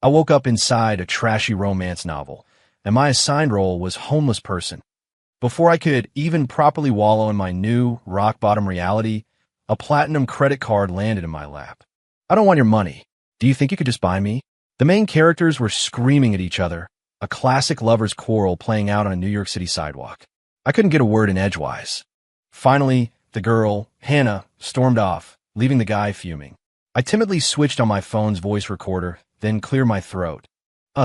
I woke up inside a trashy romance novel, and my assigned role was homeless person. Before I could even properly wallow in my new, rock-bottom reality, a platinum credit card landed in my lap. I don't want your money. Do you think you could just buy me? The main characters were screaming at each other, a classic lover's quarrel playing out on a New York City sidewalk. I couldn't get a word in edgewise. Finally, the girl, Hannah, stormed off, leaving the guy fuming. I timidly switched on my phone's voice recorder, then cleared my throat.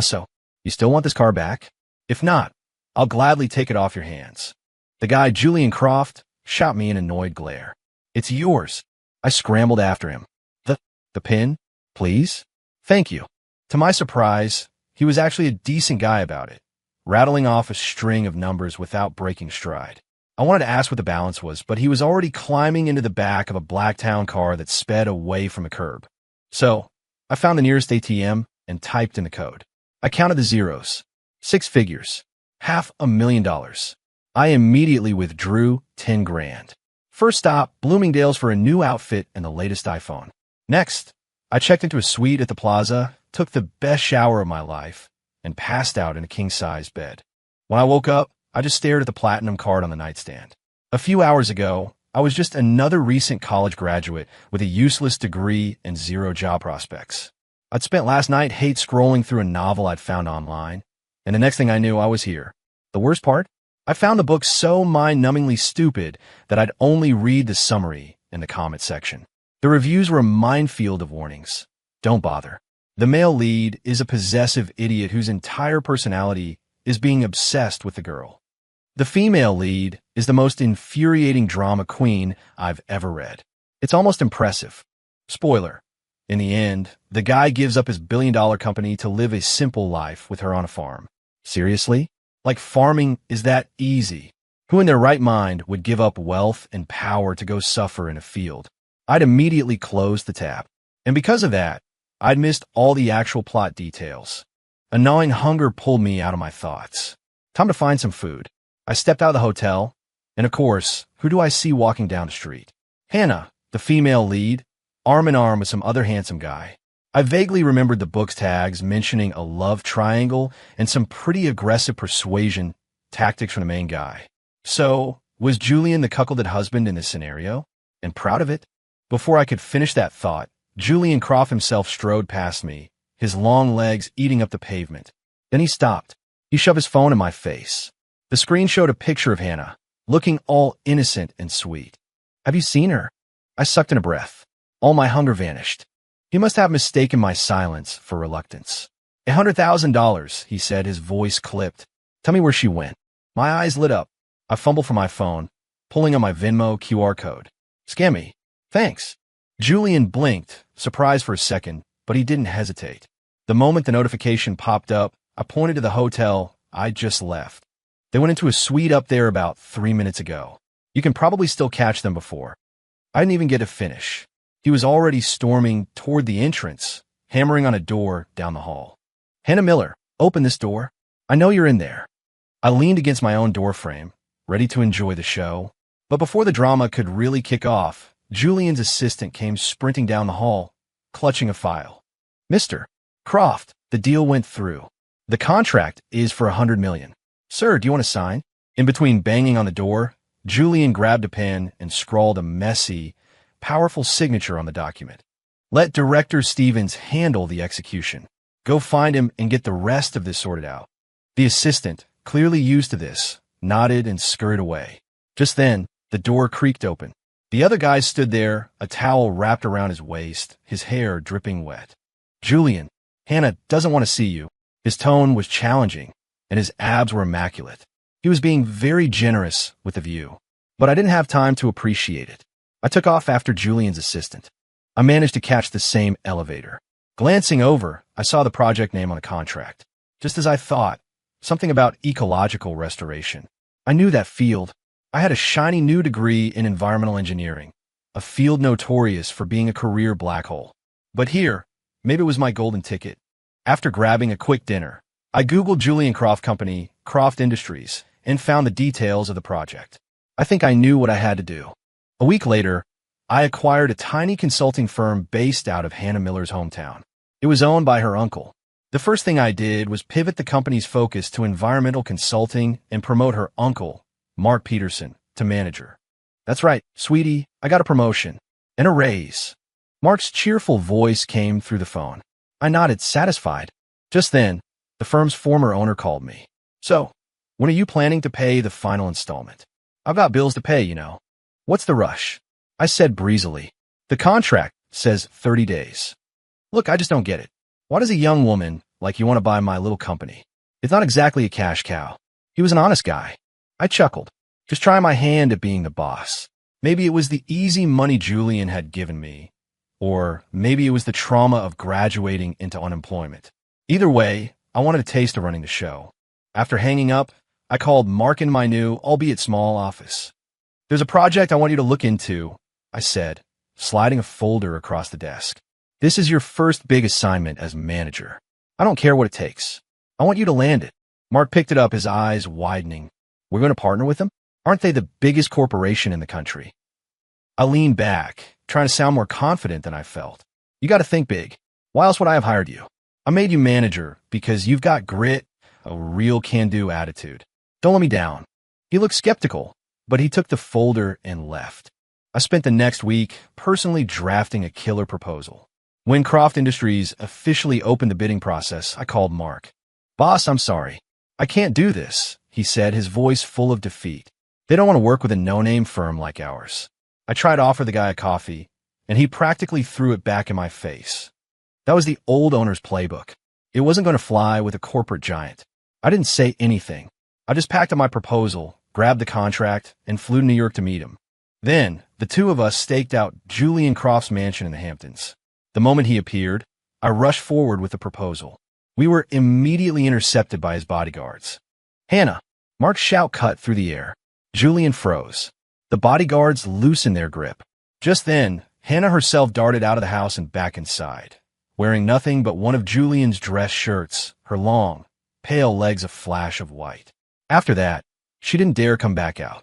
So, you still want this car back? If not, I'll gladly take it off your hands. The guy, Julian Croft, shot me an annoyed glare. It's yours. I scrambled after him. The pin? Please? Thank you. To my surprise, he was actually a decent guy about it, rattling off a string of numbers without breaking stride. I wanted to ask what the balance was, but he was already climbing into the back of a Blacktown car that sped away from a curb. So, I found the nearest ATM and typed in the code. I counted the zeros. 6 figures. $500,000. I immediately withdrew 10 grand. First stop, Bloomingdale's for a new outfit and the latest iPhone. Next, I checked into a suite at the plaza, took the best shower of my life, and passed out in a king-size bed. When I woke up, I just stared at the platinum card on the nightstand. A few hours ago, I was just another recent college graduate with a useless degree and zero job prospects. I'd spent last night hate scrolling through a novel I'd found online, and the next thing I knew, I was here. The worst part? I found the book so mind-numbingly stupid that I'd only read the summary in the comment section. The reviews were a minefield of warnings. Don't bother. The male lead is a possessive idiot whose entire personality is being obsessed with the girl. The female lead is the most infuriating drama queen I've ever read. It's almost impressive. Spoiler. In the end, the guy gives up his billion-dollar company to live a simple life with her on a farm. Seriously? Like farming is that easy? Who in their right mind would give up wealth and power to go suffer in a field? I'd immediately closed the tab. And because of that, I'd missed all the actual plot details. A gnawing hunger pulled me out of my thoughts. Time to find some food. I stepped out of the hotel, and of course, who do I see walking down the street? Hannah, the female lead, arm in arm with some other handsome guy. I vaguely remembered the book's tags mentioning a love triangle and some pretty aggressive persuasion tactics from the main guy. So, was Julian the cuckolded husband in this scenario? And proud of it? Before I could finish that thought, Julian Croft himself strode past me, his long legs eating up the pavement. Then he stopped. He shoved his phone in my face. The screen showed a picture of Hannah, looking all innocent and sweet. Have you seen her? I sucked in a breath. All my hunger vanished. He must have mistaken my silence for reluctance. $100,000, he said, his voice clipped. Tell me where she went. My eyes lit up. I fumbled for my phone, pulling on my Venmo QR code. Scam me. Thanks. Julian blinked, surprised for a second, but he didn't hesitate. The moment the notification popped up, I pointed to the hotel I'd just left. They went into a suite up there about 3 minutes ago. You can probably still catch them before. I didn't even get to finish. He was already storming toward the entrance, hammering on a door down the hall. Hannah Miller, open this door. I know you're in there. I leaned against my own doorframe, ready to enjoy the show. But before the drama could really kick off, Julian's assistant came sprinting down the hall, clutching a file. Mr. Croft, the deal went through. The contract is for $100 million. Sir, do you want to sign? In between banging on the door, Julian grabbed a pen and scrawled a messy, powerful signature on the document. Let Director Stevens handle the execution. Go find him and get the rest of this sorted out. The assistant, clearly used to this, nodded and scurried away. Just then, the door creaked open. The other guy stood there, a towel wrapped around his waist, his hair dripping wet. Julian, Hannah doesn't want to see you. His tone was challenging, and his abs were immaculate. He was being very generous with the view, but I didn't have time to appreciate it. I took off after Julian's assistant. I managed to catch the same elevator. Glancing over, I saw the project name on the contract. Just as I thought, something about ecological restoration. I knew that field. I had a shiny new degree in environmental engineering, a field notorious for being a career black hole. But here, maybe it was my golden ticket. After grabbing a quick dinner, I Googled Julian Croft Company, Croft Industries, and found the details of the project. I think I knew what I had to do. A week later, I acquired a tiny consulting firm based out of Hannah Miller's hometown. It was owned by her uncle, The first thing I did was pivot the company's focus to environmental consulting and promote her uncle, Mark Peterson, to manager. That's right, sweetie, I got a promotion and a raise. Mark's cheerful voice came through the phone. I nodded, satisfied. Just then, the firm's former owner called me. So, when are you planning to pay the final installment? I've got bills to pay, you know. What's the rush? I said breezily. The contract says 30 days. Look, I just don't get it. Why does a young woman like you want to buy my little company? It's not exactly a cash cow. He was an honest guy. I chuckled, just trying my hand at being the boss. Maybe it was the easy money Julian had given me, or maybe it was the trauma of graduating into unemployment. Either way, I wanted a taste of running the show. After hanging up, I called Mark in my new, albeit small, office. There's a project I want you to look into, I said, sliding a folder across the desk. This is your first big assignment as manager. I don't care what it takes. I want you to land it. Mark picked it up, his eyes widening. We're going to partner with them? Aren't they the biggest corporation in the country? I leaned back, trying to sound more confident than I felt. You got to think big. Why else would I have hired you? I made you manager because you've got grit, a real can-do attitude. Don't let me down. He looked skeptical, but he took the folder and left. I spent the next week personally drafting a killer proposal. When Croft Industries officially opened the bidding process, I called Mark. Boss, I'm sorry. I can't do this, he said, his voice full of defeat. They don't want to work with a no-name firm like ours. I tried to offer the guy a coffee, and he practically threw it back in my face. That was the old owner's playbook. It wasn't going to fly with a corporate giant. I didn't say anything. I just packed up my proposal, grabbed the contract, and flew to New York to meet him. Then, the two of us staked out Julian Croft's mansion in the Hamptons. The moment he appeared, I rushed forward with the proposal. We were immediately intercepted by his bodyguards. Hannah! Mark's shout cut through the air. Julian froze. The bodyguards loosened their grip. Just then, Hannah herself darted out of the house and back inside, wearing nothing but one of Julian's dress shirts, her long, pale legs a flash of white. After that, she didn't dare come back out.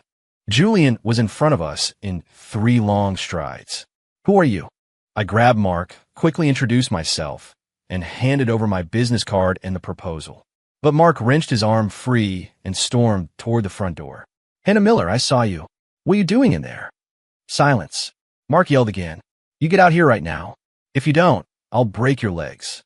Julian was in front of us in 3 long strides. Who are you? I grabbed Mark, quickly introduced myself, and handed over my business card and the proposal. But Mark wrenched his arm free and stormed toward the front door. Hannah Miller, I saw you. What are you doing in there? Silence. Mark yelled again. You get out here right now. If you don't, I'll break your legs.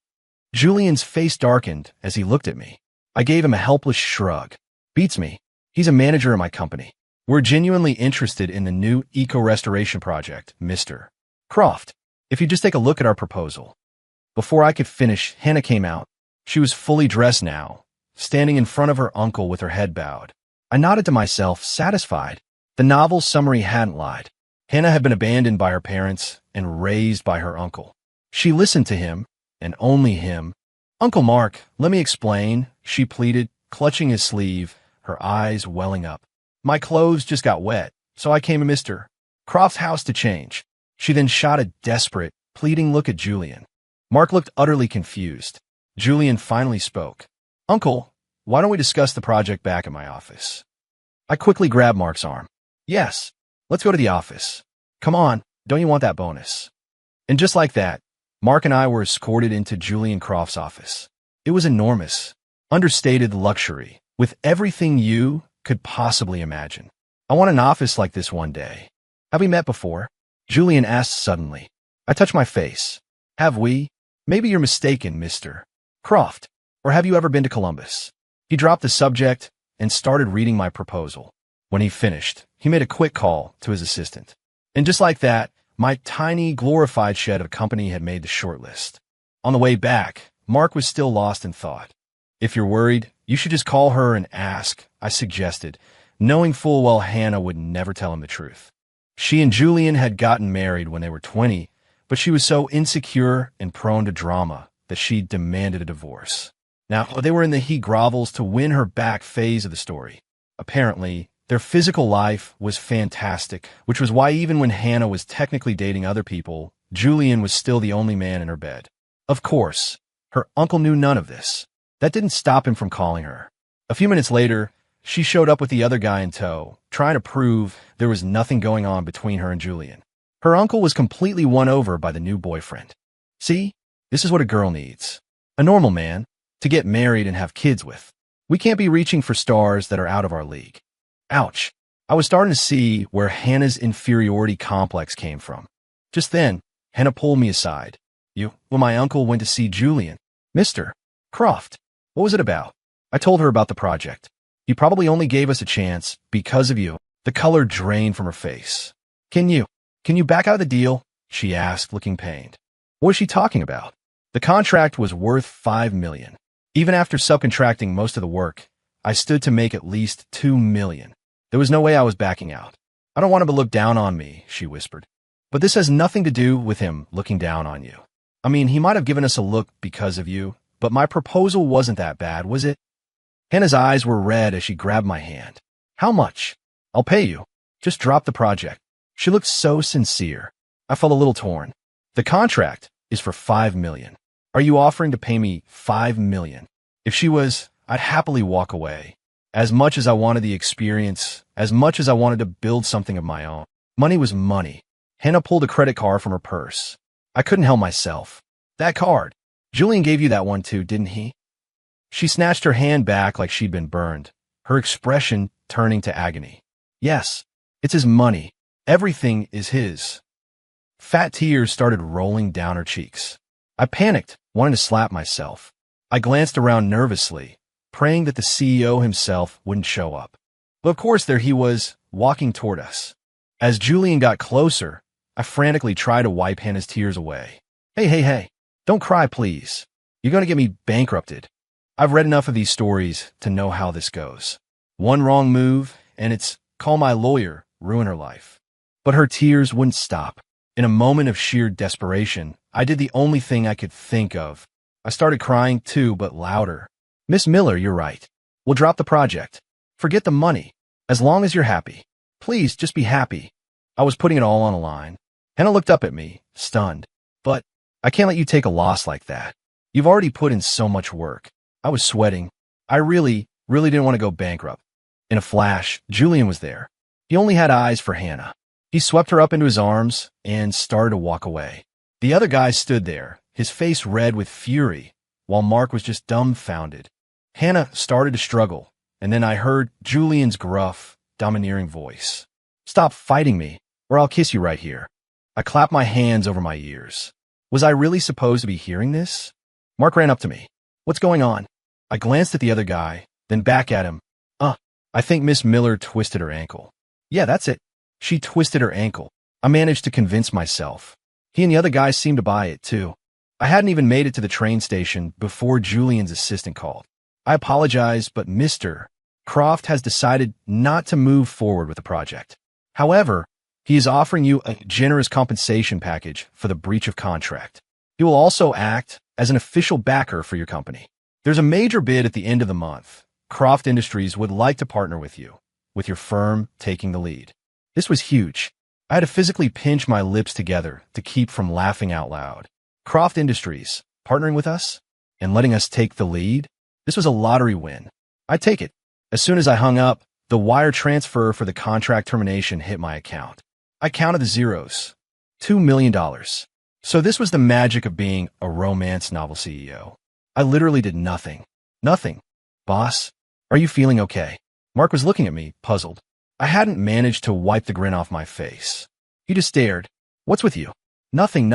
Julian's face darkened as he looked at me. I gave him a helpless shrug. Beats me. He's a manager of my company. We're genuinely interested in the new eco-restoration project, Mr. Croft. If you just take a look at our proposal. Before I could finish, Hannah came out. She was fully dressed now, standing in front of her uncle with her head bowed. I nodded to myself, satisfied. The novel's summary hadn't lied. Hannah had been abandoned by her parents and raised by her uncle. She listened to him, and only him. Uncle Mark, let me explain, she pleaded, clutching his sleeve, her eyes welling up. My clothes just got wet, so I came to Mr. Croft's house to change. She then shot a desperate, pleading look at Julian. Mark looked utterly confused. Julian finally spoke. Uncle, why don't we discuss the project back at my office? I quickly grabbed Mark's arm. Yes, let's go to the office. Come on, don't you want that bonus? And just like that, Mark and I were escorted into Julian Croft's office. It was enormous, understated luxury, with everything you could possibly imagine. I want an office like this one day. Have we met before? Julian asked suddenly. I touched my face. Have we? Maybe you're mistaken, Mr. Croft. Or have you ever been to Columbus? He dropped the subject and started reading my proposal. When he finished, he made a quick call to his assistant. And just like that, my tiny, glorified shed of a company had made the shortlist. On the way back, Mark was still lost in thought. If you're worried, you should just call her and ask, I suggested, knowing full well Hannah would never tell him the truth. She and Julian had gotten married when they were 20, but she was so insecure and prone to drama that she demanded a divorce. Now, they were in the he grovels to win her back phase of the story. Apparently, their physical life was fantastic, which was why even when Hannah was technically dating other people, Julian was still the only man in her bed. Of course, her uncle knew none of this. That didn't stop him from calling her. A few minutes later, she showed up with the other guy in tow, trying to prove there was nothing going on between her and Julian. Her uncle was completely won over by the new boyfriend. See, this is what a girl needs. A normal man, to get married and have kids with. We can't be reaching for stars that are out of our league. Ouch. I was starting to see where Hannah's inferiority complex came from. Just then, Hannah pulled me aside. Well, my uncle went to see Julian. Mr. Croft. What was it about? I told her about the project. He probably only gave us a chance because of you. The color drained from her face. Can you back out of the deal? She asked, looking pained. What was she talking about? The contract was worth $5 million. Even after subcontracting most of the work, I stood to make at least $2 million. There was no way I was backing out. I don't want him to look down on me, she whispered. But this has nothing to do with him looking down on you. I mean, he might have given us a look because of you, but my proposal wasn't that bad, was it? Hannah's eyes were red as she grabbed my hand. How much? I'll pay you. Just drop the project. She looked so sincere. I felt a little torn. The contract is for $5 million. Are you offering to pay me $5 million? If she was, I'd happily walk away. As much as I wanted the experience, as much as I wanted to build something of my own. Money was money. Hannah pulled a credit card from her purse. I couldn't help myself. That card. Julian gave you that one too, didn't he? She snatched her hand back like she'd been burned, her expression turning to agony. Yes, it's his money. Everything is his. Fat tears started rolling down her cheeks. I panicked, wanting to slap myself. I glanced around nervously, praying that the CEO himself wouldn't show up. But of course there he was, walking toward us. As Julian got closer, I frantically tried to wipe Hannah's tears away. Hey, don't cry, please. You're going to get me bankrupted. I've read enough of these stories to know how this goes. One wrong move, and it's call my lawyer, ruin her life. But her tears wouldn't stop. In a moment of sheer desperation, I did the only thing I could think of. I started crying too, but louder. Miss Miller, you're right. We'll drop the project. Forget the money. As long as you're happy. Please, just be happy. I was putting it all on the line. Hannah looked up at me, stunned. But I can't let you take a loss like that. You've already put in so much work. I was sweating. I really didn't want to go bankrupt. In a flash, Julian was there. He only had eyes for Hannah. He swept her up into his arms and started to walk away. The other guy stood there, his face red with fury, while Mark was just dumbfounded. Hannah started to struggle, and then I heard Julian's gruff, domineering voice. Stop fighting me, or I'll kiss you right here. I clapped my hands over my ears. Was I really supposed to be hearing this? Mark ran up to me. What's going on? I glanced at the other guy, then back at him. I think Miss Miller twisted her ankle. Yeah, that's it. She twisted her ankle. I managed to convince myself. He and the other guys seemed to buy it, too. I hadn't even made it to the train station before Julian's assistant called. I apologize, but Mr. Croft has decided not to move forward with the project. However, he is offering you a generous compensation package for the breach of contract. He will also act as an official backer for your company. There's a major bid at the end of the month. Croft Industries would like to partner with you, with your firm taking the lead. This was huge. I had to physically pinch my lips together to keep from laughing out loud. Croft Industries, partnering with us and letting us take the lead? This was a lottery win. I'd take it. As soon as I hung up, the wire transfer for the contract termination hit my account. I counted the zeros. $2 million. So this was the magic of being a romance novel CEO. I literally did nothing. Nothing. Boss, are you feeling okay? Mark was looking at me, puzzled. I hadn't managed to wipe the grin off my face. He just stared. What's with you? Nothing.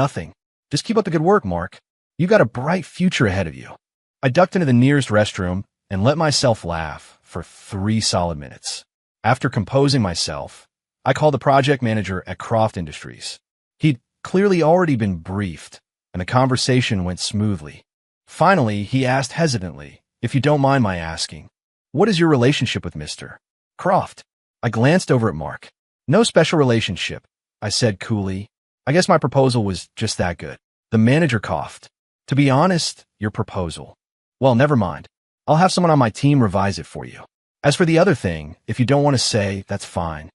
Just keep up the good work, Mark. You've got a bright future ahead of you. I ducked into the nearest restroom and let myself laugh for 3 solid minutes. After composing myself, I called the project manager at Croft Industries. He'd clearly already been briefed, and the conversation went smoothly. Finally, he asked hesitantly, if you don't mind my asking, what is your relationship with Mr. Croft? I glanced over at Mark. No special relationship, I said coolly. I guess my proposal was just that good. The manager coughed. To be honest, your proposal. Well, never mind. I'll have someone on my team revise it for you. As for the other thing, if you don't want to say, that's fine.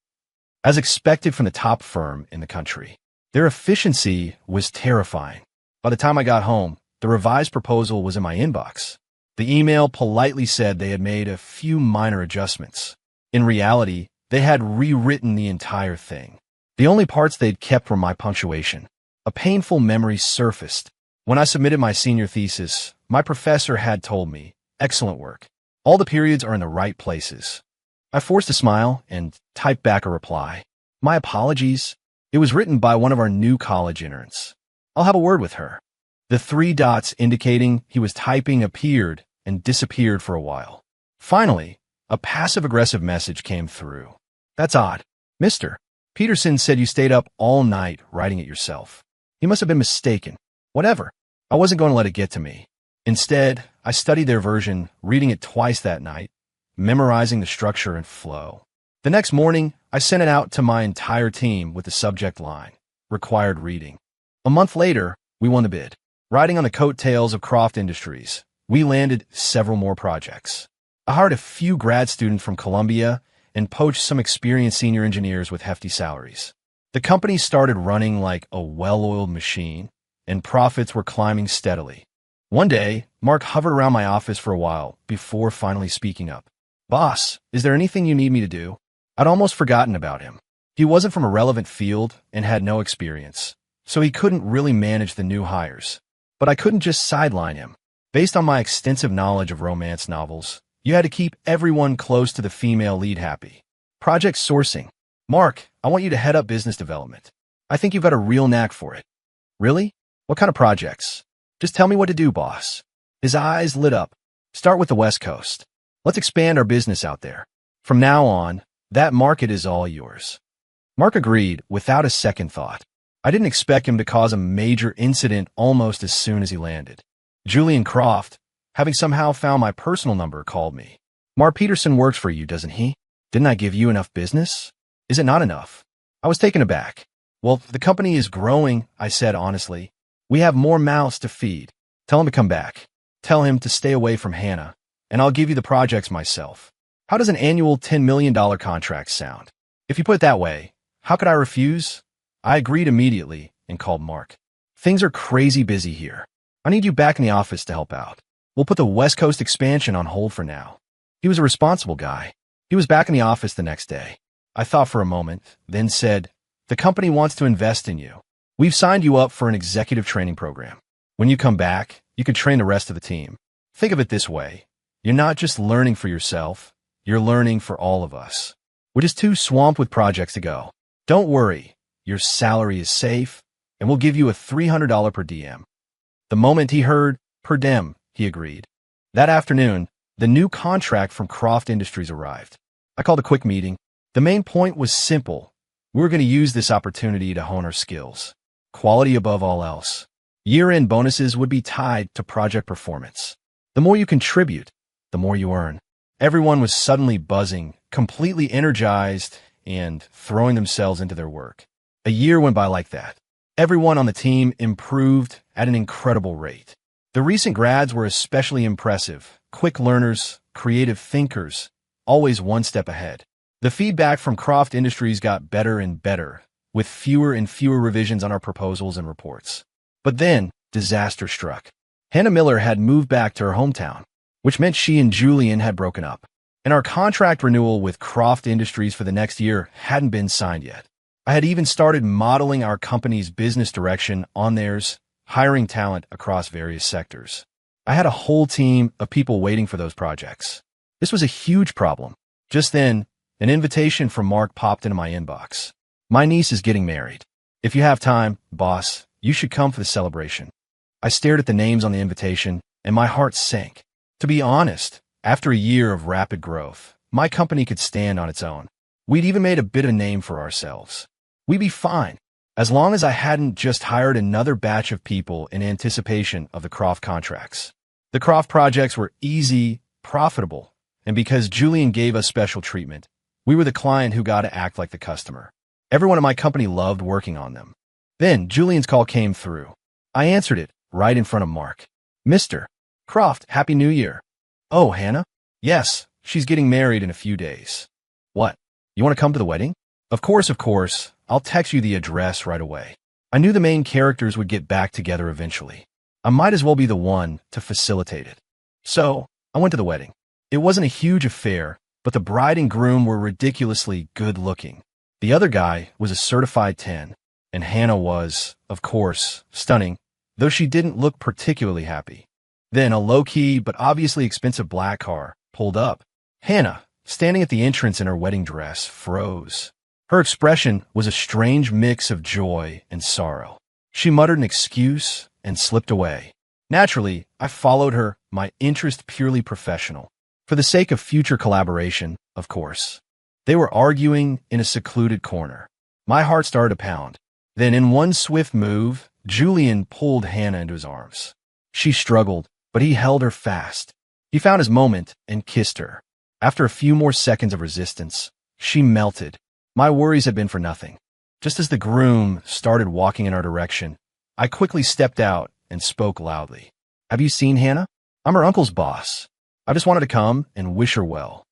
As expected from the top firm in the country, their efficiency was terrifying. By the time I got home, the revised proposal was in my inbox. The email politely said they had made a few minor adjustments. In reality, they had rewritten the entire thing. The only parts they'd kept were my punctuation. A painful memory surfaced. When I submitted my senior thesis, my professor had told me, "Excellent work. All the periods are in the right places." I forced a smile and typed back a reply. "My apologies. It was written by one of our new college interns. I'll have a word with her." The three dots indicating he was typing appeared and disappeared for a while. Finally, a passive-aggressive message came through. "That's odd. Mr. Peterson said you stayed up all night writing it yourself. He must have been mistaken. Whatever. I wasn't going to let it get to me. Instead, I studied their version, reading it twice that night, memorizing the structure and flow. The next morning, I sent it out to my entire team with the subject line, required reading. A month later, we won the bid. Riding on the coattails of Croft Industries, we landed several more projects. I hired a few grad students from Columbia and poached some experienced senior engineers with hefty salaries. The company started running like a well-oiled machine, and profits were climbing steadily. One day, Mark hovered around my office for a while before finally speaking up. "Boss, is there anything you need me to do?" I'd almost forgotten about him. He wasn't from a relevant field and had no experience, so he couldn't really manage the new hires. But I couldn't just sideline him. Based on my extensive knowledge of romance novels, you had to keep everyone close to the female lead happy. Project sourcing. "Mark, I want you to head up business development. I think you've got a real knack for it." "Really? What kind of projects?" "Just tell me what to do, boss." His eyes lit up. "Start with the West Coast. Let's expand our business out there. From now on, that market is all yours." Mark agreed without a second thought. I didn't expect him to cause a major incident almost as soon as he landed. Julian Croft, having somehow found my personal number, called me. "Mark Peterson works for you, doesn't he? Didn't I give you enough business? Is it not enough?" I was taken aback. "Well, the company is growing," I said honestly. "We have more mouths to feed. Tell him to come back. Tell him to stay away from Hannah, and I'll give you the projects myself." How does an annual $10 million contract sound? If you put it that way, how could I refuse? I agreed immediately and called Mark. "Things are crazy busy here. I need you back in the office to help out. We'll put the West Coast expansion on hold for now." He was a responsible guy. He was back in the office the next day. I thought for a moment, then said, "The company wants to invest in you. We've signed you up for an executive training program. When you come back, you can train the rest of the team. Think of it this way. You're not just learning for yourself, you're learning for all of us. We're just too swamped with projects to go. Don't worry, your salary is safe, and we'll give you a $300 per diem." The moment he heard per diem, he agreed. That afternoon, the new contract from Croft Industries arrived. I called a quick meeting. The main point was simple. We were going to use this opportunity to hone our skills. Quality above all else. Year-end bonuses would be tied to project performance. The more you contribute, the more you earn. Everyone was suddenly buzzing, completely energized, and throwing themselves into their work. A year went by like that. Everyone on the team improved at an incredible rate. The recent grads were especially impressive. Quick learners, creative thinkers, always one step ahead. The feedback from Croft Industries got better and better, with fewer and fewer revisions on our proposals and reports. But then, disaster struck. Hannah Miller had moved back to her hometown, which meant she and Julian had broken up. And our contract renewal with Croft Industries for the next year hadn't been signed yet. I had even started modeling our company's business direction on theirs, hiring talent across various sectors. I had a whole team of people waiting for those projects. This was a huge problem. Just then, an invitation from Mark popped into my inbox. "My niece is getting married. If you have time, boss, you should come for the celebration." I stared at the names on the invitation, and my heart sank. To be honest, after a year of rapid growth, my company could stand on its own. We'd even made a bit of a name for ourselves. We'd be fine, as long as I hadn't just hired another batch of people in anticipation of the Croft contracts. The Croft projects were easy, profitable, and because Julian gave us special treatment, we were the client who got to act like the customer. Everyone in my company loved working on them. Then Julian's call came through. I answered it right in front of Mark. "Mr. Croft, Happy New Year." "Oh, Hannah?" "Yes, she's getting married in a few days." "What? You want to come to the wedding?" Of course. I'll text you the address right away." I knew the main characters would get back together eventually. I might as well be the one to facilitate it. So, I went to the wedding. It wasn't a huge affair, but the bride and groom were ridiculously good-looking. The other guy was a certified 10, and Hannah was, of course, stunning, though she didn't look particularly happy. Then a low-key but obviously expensive black car pulled up. Hannah, standing at the entrance in her wedding dress, froze. Her expression was a strange mix of joy and sorrow. She muttered an excuse and slipped away. Naturally, I followed her, my interest purely professional. For the sake of future collaboration, of course. They were arguing in a secluded corner. My heart started to pound. Then, in one swift move, Julian pulled Hannah into his arms. She struggled, but he held her fast. He found his moment and kissed her. After a few more seconds of resistance, she melted. My worries had been for nothing. Just as the groom started walking in our direction, I quickly stepped out and spoke loudly. "Have you seen Hannah? I'm her uncle's boss. I just wanted to come and wish her well."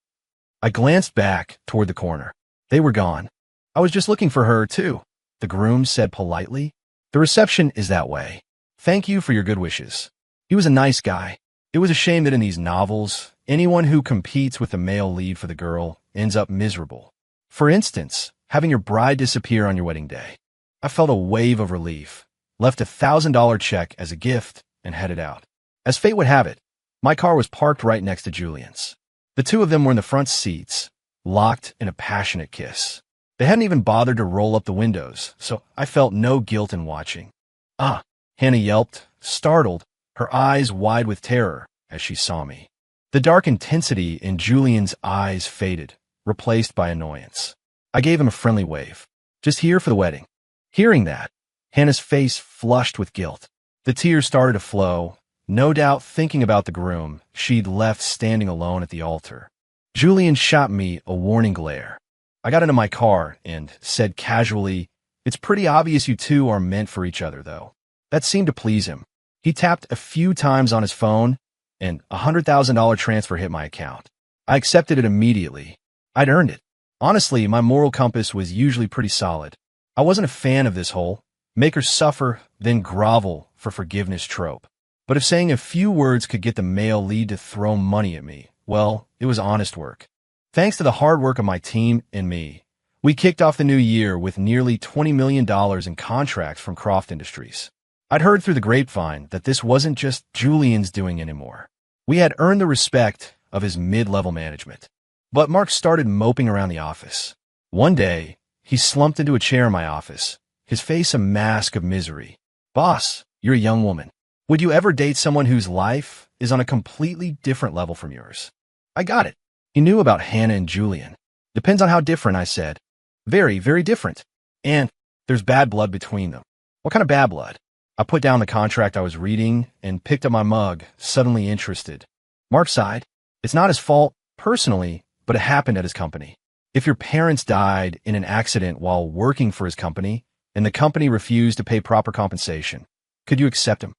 I glanced back toward the corner. They were gone. "I was just looking for her, too," the groom said politely. "The reception is that way. Thank you for your good wishes." He was a nice guy. It was a shame that in these novels, anyone who competes with the male lead for the girl ends up miserable. For instance, having your bride disappear on your wedding day. I felt a wave of relief, left a $1,000 check as a gift, and headed out. As fate would have it, my car was parked right next to Julian's. The two of them were in the front seats, locked in a passionate kiss. They hadn't even bothered to roll up the windows, so I felt no guilt in watching. "Ah," Hannah yelped, startled, her eyes wide with terror as she saw me. The dark intensity in Julian's eyes faded, replaced by annoyance. I gave him a friendly wave. "Just here for the wedding." Hearing that, Hannah's face flushed with guilt. The tears started to flow, no doubt thinking about the groom she'd left standing alone at the altar. Julian shot me a warning glare. I got into my car and said casually, "It's pretty obvious you two are meant for each other, though." That seemed to please him. He tapped a few times on his phone, and a $100,000 transfer hit my account. I accepted it immediately. I'd earned it. Honestly, my moral compass was usually pretty solid. I wasn't a fan of this whole make her suffer, then grovel for forgiveness trope. But if saying a few words could get the male lead to throw money at me, well, it was honest work. Thanks to the hard work of my team and me, we kicked off the new year with nearly $20 million in contracts from Croft Industries. I'd heard through the grapevine that this wasn't just Julian's doing anymore. We had earned the respect of his mid-level management. But Mark started moping around the office. One day, he slumped into a chair in my office, his face a mask of misery. "Boss, you're a young woman. Would you ever date someone whose life is on a completely different level from yours?" I got it. He knew about Hannah and Julian. "Depends on how different," I said. "Very, very different. And there's bad blood between them." "What kind of bad blood?" I put down the contract I was reading and picked up my mug, suddenly interested. Mark sighed. "It's not his fault, personally, but it happened at his company. If your parents died in an accident while working for his company, and the company refused to pay proper compensation, could you accept him?"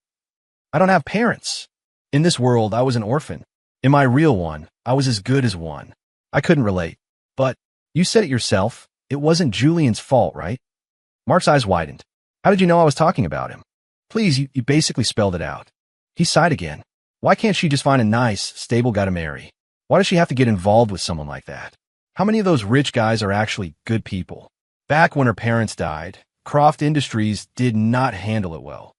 "I don't have parents. In this world, I was an orphan. In my real one, I was as good as one." I couldn't relate. "But you said it yourself. It wasn't Julian's fault, right?" Mark's eyes widened. "How did you know I was talking about him?" "Please, you basically spelled it out." He sighed again. "Why can't she just find a nice, stable guy to marry? Why does she have to get involved with someone like that? How many of those rich guys are actually good people?" Back when her parents died, Croft Industries did not handle it well.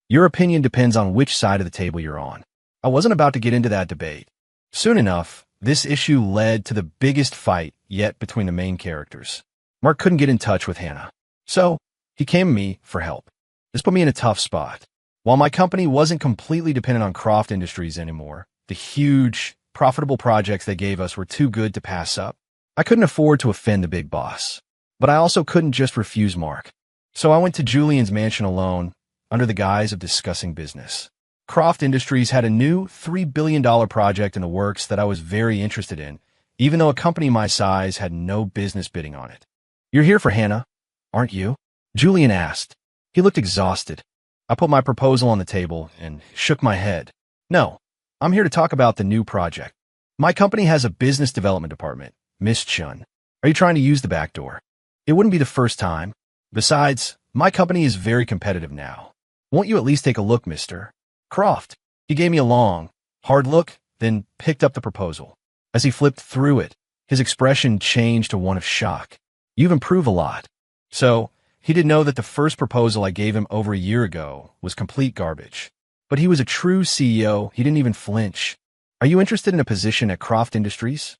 Your opinion depends on which side of the table you're on. I wasn't about to get into that debate. Soon enough, this issue led to the biggest fight yet between the main characters. Mark couldn't get in touch with Hannah, so he came to me for help. This put me in a tough spot. While my company wasn't completely dependent on Croft Industries anymore, the huge, profitable projects they gave us were too good to pass up. I couldn't afford to offend the big boss, but I also couldn't just refuse Mark. So I went to Julian's mansion alone, under the guise of discussing business. Croft Industries had a new $3 billion project in the works that I was very interested in, even though a company my size had no business bidding on it. "You're here for Hannah, aren't you?" Julian asked. He looked exhausted. I put my proposal on the table and shook my head. "No, I'm here to talk about the new project. My company has a business development department, Miss Chun. Are you trying to use the back door? It wouldn't be the first time. Besides, my company is very competitive now. Won't you at least take a look, Mr. Croft?" He gave me a long, hard look, then picked up the proposal. As he flipped through it, his expression changed to one of shock. "You've improved a lot." So, He didn't know that the first proposal I gave him over a year ago was complete garbage. But he was a true CEO. He didn't even flinch. Are you interested in a position at Croft Industries?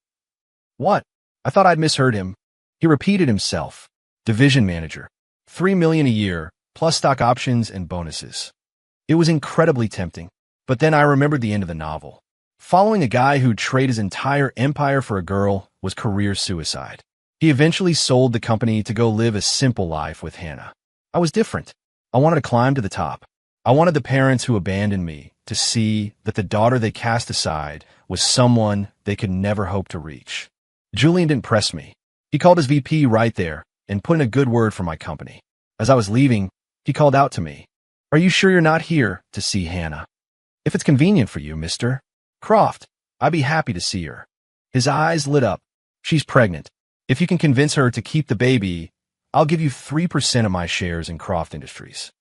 What? I thought I'd misheard him. He repeated himself. Division manager. $3 million a year, plus stock options and bonuses. It was incredibly tempting. But then I remembered the end of the novel. Following a guy who'd trade his entire empire for a girl was career suicide. He eventually sold the company to go live a simple life with Hannah. I was different. I wanted to climb to the top. I wanted the parents who abandoned me to see that the daughter they cast aside was someone they could never hope to reach. Julian didn't press me. He called his VP right there and put in a good word for my company. As I was leaving, he called out to me. Are you sure you're not here to see Hannah? If it's convenient for you, Mr. Croft, I'd be happy to see her. His eyes lit up. She's pregnant. If you can convince her to keep the baby, I'll give you 3% of my shares in Croft Industries.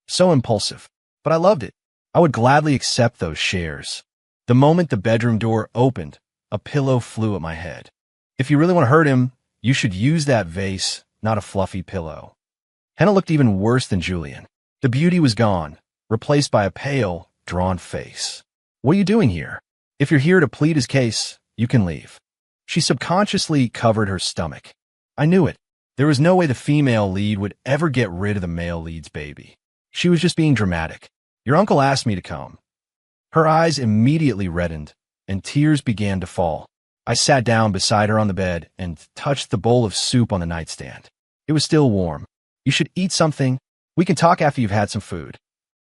So impulsive, but I loved it. I would gladly accept those shares. The moment the bedroom door opened, a pillow flew at my head. If you really want to hurt him, you should use that vase, not a fluffy pillow. Hannah looked even worse than Julian. The beauty was gone, replaced by a pale, drawn face. What are you doing here? If you're here to plead his case, you can leave. She subconsciously covered her stomach. I knew it. There was no way the female lead would ever get rid of the male lead's baby. She was just being dramatic. Your uncle asked me to come. Her eyes immediately reddened, and tears began to fall. I sat down beside her on the bed and touched the bowl of soup on the nightstand. It was still warm. You should eat something. We can talk after you've had some food.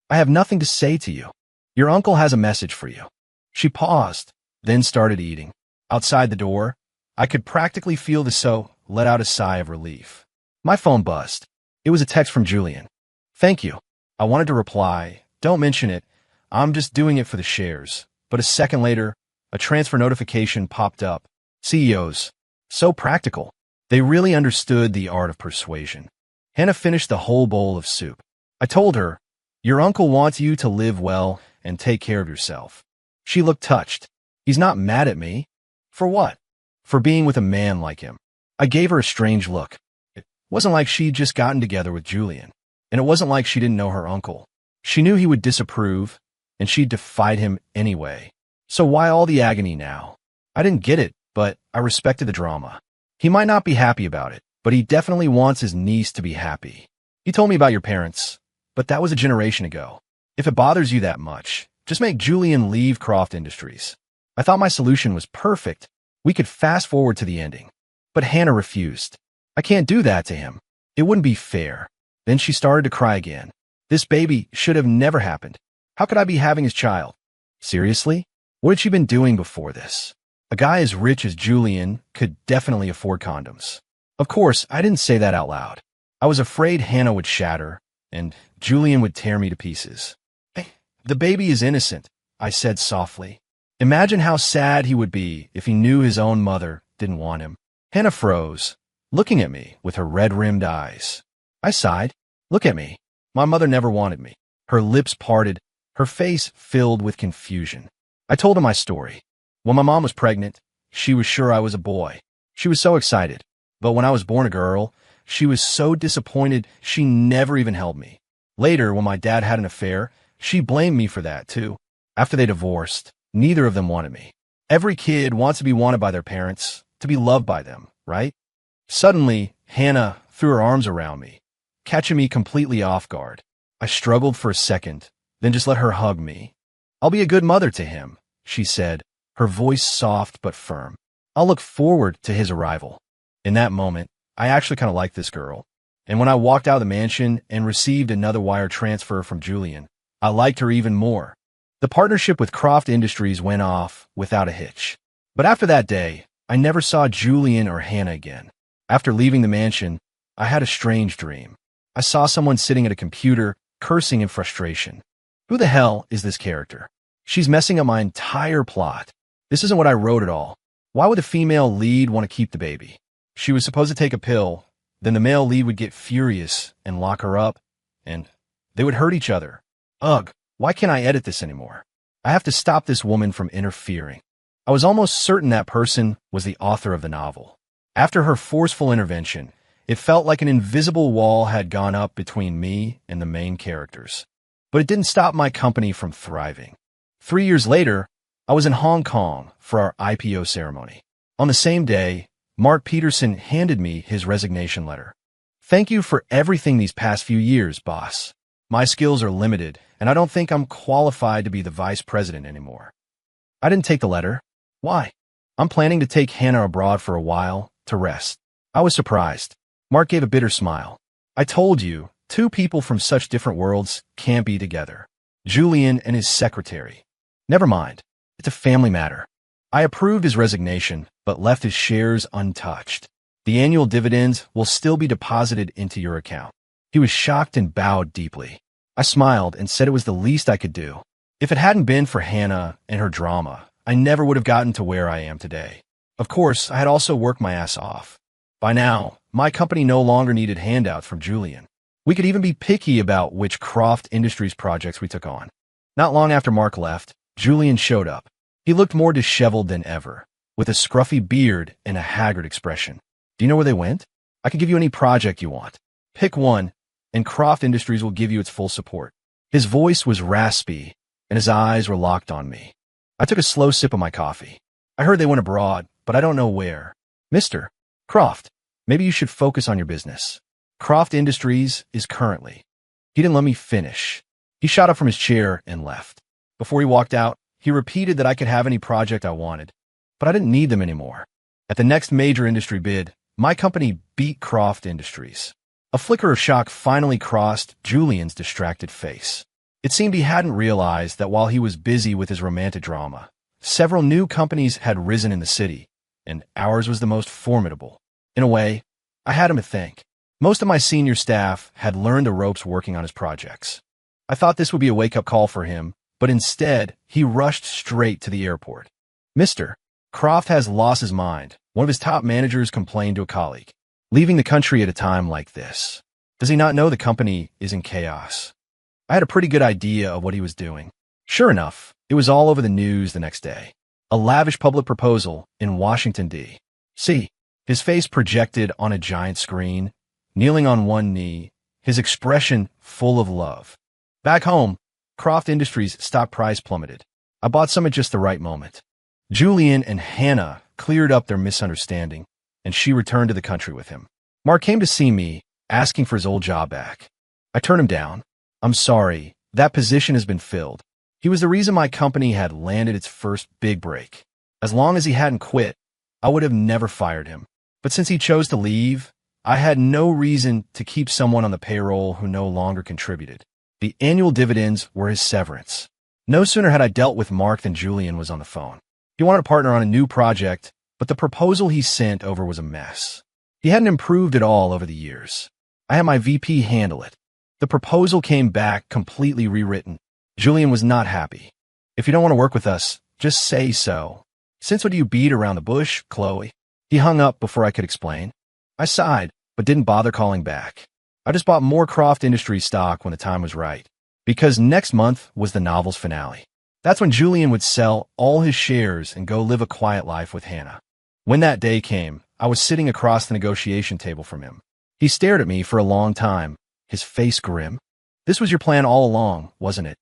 I have nothing to say to you. Your uncle has a message for you. She paused, then started eating. Outside the door, I could practically feel the so let out a sigh of relief. My phone buzzed. It was a text from Julian. Thank you. I wanted to reply, don't mention it. I'm just doing it for the shares. But a second later, a transfer notification popped up. CEOs. So practical. They really understood the art of persuasion. Hannah finished the whole bowl of soup. I told her, your uncle wants you to live well and take care of yourself. She looked touched. He's not mad at me. For what? For being with a man like him. I gave her a strange look. It wasn't like she'd just gotten together with Julian. And it wasn't like she didn't know her uncle. She knew he would disapprove, and she defied him anyway. So why all the agony now? I didn't get it, but I respected the drama. He might not be happy about it, but he definitely wants his niece to be happy. He told me about your parents, but that was a generation ago. If it bothers you that much, just make Julian leave Croft Industries. I thought my solution was perfect. We could fast forward to the ending. But Hannah refused. I can't do that to him. It wouldn't be fair. Then she started to cry again. This baby should have never happened. How could I be having his child? Seriously? What had she been doing before this? A guy as rich as Julian could definitely afford condoms. Of course, I didn't say that out loud. I was afraid Hannah would shatter, and Julian would tear me to pieces. Hey, the baby is innocent, I said softly. Imagine how sad he would be if he knew his own mother didn't want him. Hannah froze, looking at me with her red-rimmed eyes. I sighed. Look at me. My mother never wanted me. Her lips parted, her face filled with confusion. I told her my story. When my mom was pregnant, she was sure I was a boy. She was so excited. But when I was born a girl, she was so disappointed she never even held me. Later, when my dad had an affair, she blamed me for that, too. After they divorced, neither of them wanted me. Every kid wants to be wanted by their parents, to be loved by them, right? Suddenly, Hannah threw her arms around me, catching me completely off guard. I struggled for a second, then just let her hug me. I'll be a good mother to him, she said, her voice soft but firm. I'll look forward to his arrival. In that moment, I actually kind of liked this girl. And when I walked out of the mansion and received another wire transfer from Julian, I liked her even more. The partnership with Croft Industries went off without a hitch. But after that day, I never saw Julian or Hannah again. After leaving the mansion, I had a strange dream. I saw someone sitting at a computer, cursing in frustration. Who the hell is this character? She's messing up my entire plot. This isn't what I wrote at all. Why would the female lead want to keep the baby? She was supposed to take a pill, then the male lead would get furious and lock her up, and they would hurt each other. Ugh, why can't I edit this anymore? I have to stop this woman from interfering. I was almost certain that person was the author of the novel. After her forceful intervention, It felt like an invisible wall had gone up between me and the main characters. But it didn't stop my company from thriving. 3 years later, I was in Hong Kong for our IPO ceremony. On the same day, Mark Peterson handed me his resignation letter. "Thank you for everything these past few years, boss. My skills are limited, and I don't think I'm qualified to be the vice president anymore." I didn't take the letter. Why? "I'm planning to take Hannah abroad for a while, to rest." I was surprised. Mark gave a bitter smile. "I told you, two people from such different worlds can't be together. Julian and his secretary. Never mind. It's a family matter." I approved his resignation, but left his shares untouched. "The annual dividends will still be deposited into your account." He was shocked and bowed deeply. I smiled and said it was the least I could do. If it hadn't been for Hannah and her drama, I never would have gotten to where I am today. Of course, I had also worked my ass off. By now, my company no longer needed handouts from Julian. We could even be picky about which Croft Industries projects we took on. Not long after Mark left, Julian showed up. He looked more disheveled than ever, with a scruffy beard and a haggard expression. "Do you know where they went? I can give you any project you want. Pick one, and Croft Industries will give you its full support." His voice was raspy, and his eyes were locked on me. I took a slow sip of my coffee. "I heard they went abroad, but I don't know where." "Mr. Croft, maybe you should focus on your business. Croft Industries is currently—" He didn't let me finish. He shot up from his chair and left. Before he walked out, he repeated that I could have any project I wanted, but I didn't need them anymore. At the next major industry bid, my company beat Croft Industries. A flicker of shock finally crossed Julian's distracted face. It seemed he hadn't realized that while he was busy with his romantic drama, several new companies had risen in the city, and ours was the most formidable. In a way, I had him to thank. Most of my senior staff had learned the ropes working on his projects. I thought this would be a wake-up call for him, but instead, he rushed straight to the airport. "Mr. Croft has lost his mind," one of his top managers complained to a colleague. "Leaving the country at a time like this. Does he not know the company is in chaos?" I had a pretty good idea of what he was doing. Sure enough, it was all over the news the next day. A lavish public proposal in Washington, D.C. His face projected on a giant screen, kneeling on one knee, his expression full of love. Back home, Croft Industries' stock price plummeted. I bought some at just the right moment. Julian and Hannah cleared up their misunderstanding, and she returned to the country with him. Mark came to see me, asking for his old job back. I turned him down. "I'm sorry, that position has been filled." He was the reason my company had landed its first big break. As long as he hadn't quit, I would have never fired him. But since he chose to leave, I had no reason to keep someone on the payroll who no longer contributed. The annual dividends were his severance. No sooner had I dealt with Mark than Julian was on the phone. He wanted to partner on a new project, but the proposal he sent over was a mess. He hadn't improved at all over the years. I had my VP handle it. The proposal came back completely rewritten. Julian was not happy. "If you don't want to work with us, just say so. Since when do you beat around the bush, Chloe?" He hung up before I could explain. I sighed, but didn't bother calling back. I just bought more Croft Industries stock when the time was right, because next month was the novel's finale. That's when Julian would sell all his shares and go live a quiet life with Hannah. When that day came, I was sitting across the negotiation table from him. He stared at me for a long time, his face grim. "This was your plan all along, wasn't it?"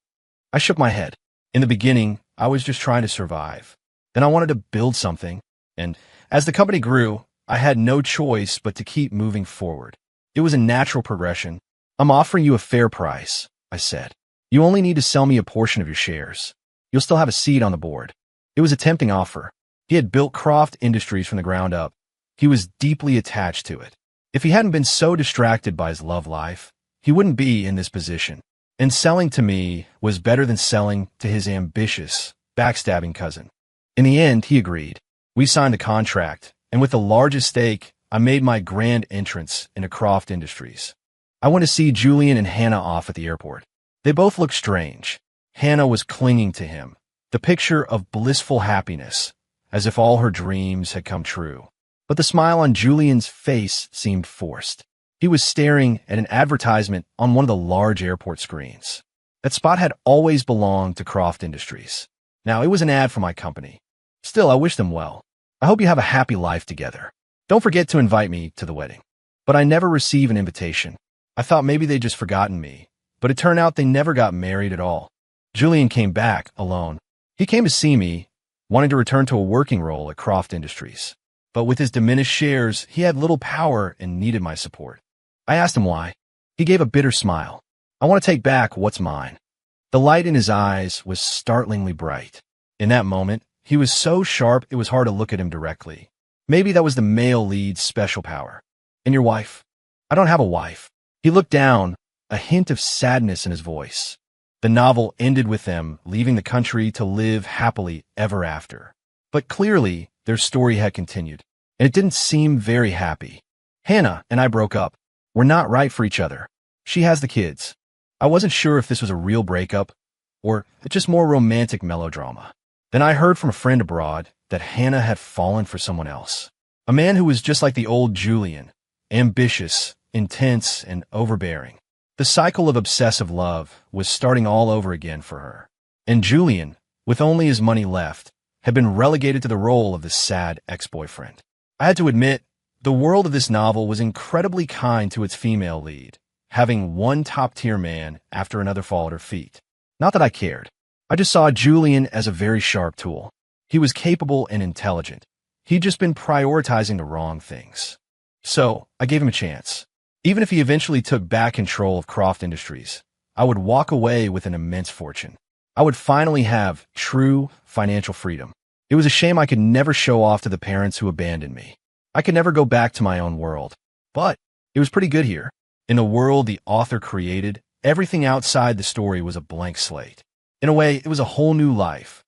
I shook my head. In the beginning, I was just trying to survive. Then I wanted to build something, and as the company grew, I had no choice but to keep moving forward. It was a natural progression. "I'm offering you a fair price," I said. "You only need to sell me a portion of your shares. You'll still have a seat on the board." It was a tempting offer. He had built Croft Industries from the ground up. He was deeply attached to it. If he hadn't been so distracted by his love life, he wouldn't be in this position. And selling to me was better than selling to his ambitious, backstabbing cousin. In the end, he agreed. We signed the contract, and with the largest stake, I made my grand entrance into Croft Industries. I went to see Julian and Hannah off at the airport. They both looked strange. Hannah was clinging to him, the picture of blissful happiness, as if all her dreams had come true. But the smile on Julian's face seemed forced. He was staring at an advertisement on one of the large airport screens. That spot had always belonged to Croft Industries. Now, it was an ad for my company. Still, I wish them well. I hope you have a happy life together. Don't forget to invite me to the wedding. But but I never received an invitation. I thought maybe they'd just forgotten me, but it turned out they never got married at all. Julian came back alone. He came to see me, wanting to return to a working role at Croft Industries. But with his diminished shares, he had little power and needed my support. I asked him why. He gave a bitter smile. I want to take back what's mine. The light in his eyes was startlingly bright. In that moment, he was so sharp it was hard to look at him directly. Maybe that was the male lead's special power. And your wife? I don't have a wife. He looked down, a hint of sadness in his voice. The novel ended with them leaving the country to live happily ever after. But clearly, their story had continued, and it didn't seem very happy. Hannah and I broke up. We're not right for each other. She has the kids. I wasn't sure if this was a real breakup or just more romantic melodrama. Then I heard from a friend abroad that Hannah had fallen for someone else. A man who was just like the old Julian, ambitious, intense, and overbearing. The cycle of obsessive love was starting all over again for her. And Julian, with only his money left, had been relegated to the role of the sad ex-boyfriend. I had to admit, the world of this novel was incredibly kind to its female lead, having one top-tier man after another fall at her feet. Not that I cared. I just saw Julian as a very sharp tool. He was capable and intelligent. He'd just been prioritizing the wrong things. So, I gave him a chance. Even if he eventually took back control of Croft Industries, I would walk away with an immense fortune. I would finally have true financial freedom. It was a shame I could never show off to the parents who abandoned me. I could never go back to my own world. But it was pretty good here. In a world the author created, everything outside the story was a blank slate. In a way, it was a whole new life,